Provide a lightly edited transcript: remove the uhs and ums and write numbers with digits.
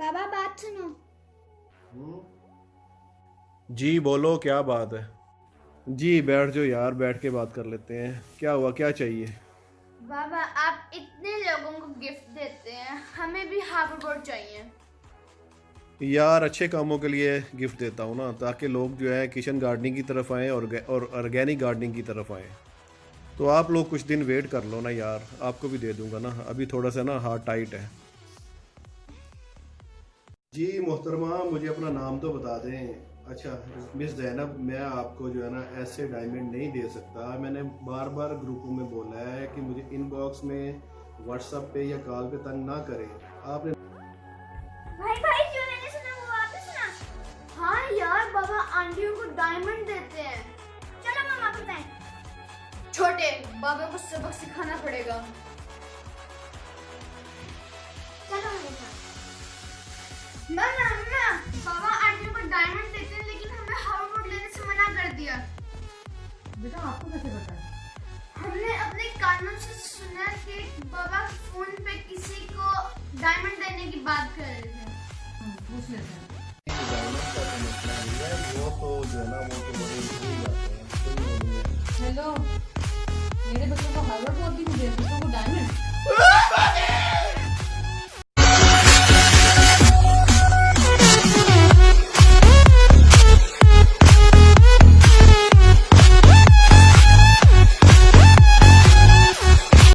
बाबा बात सुनो। जी बोलो, क्या बात है? जी बैठ जाओ यार, बैठ के बात कर लेते हैं। क्या हुआ, क्या चाहिए? बाबा आप इतने लोगों को गिफ्ट देते हैं, हमें भी हार्बोर्ड चाहिए। यार अच्छे कामों के लिए गिफ्ट देता हूँ ना, ताकि लोग जो है किचन गार्डनिंग की तरफ आएँ और ऑर्गेनिक गार्डनिंग की तरफ आएँ। तो आप लोग कुछ दिन वेट कर लो ना यार, आपको भी दे दूंगा ना। अभी थोड़ा सा ना हाथ टाइट है। जी मोहतरमा, मुझे अपना नाम तो बता दें। अच्छा मिस जैनब, मैं आपको जो है ना ऐसे डायमंड नहीं दे सकता। मैंने बार बार ग्रुपों में बोला है कि मुझे इनबॉक्स में, व्हाट्सएप पे या कॉल पे तंग ना करें। आपने भाई भाई जो मैंने सुना वो आपने सुना? हाँ यार बाबा आंटियों को डायमंड देते हैं। चलो मामा बताएं। छोटे बाबा को सबक सिखाना पड़ेगा। चलो मामा मम्मा, बाबा आंटियों को डायमंड देते हैं लेकिन हमें हार्बोर्ड लेने से मना कर दिया। बेटा आपको कैसे पता है? हमने अपने कानों से सुना कि बाबा फोन पे किसी को डायमंड देने की बात कर रहे थे। पूछ लेते हैं। वो तो जो है ना वो तो बड़े भूल जाते हैं। हेलो, मेरे बच्चों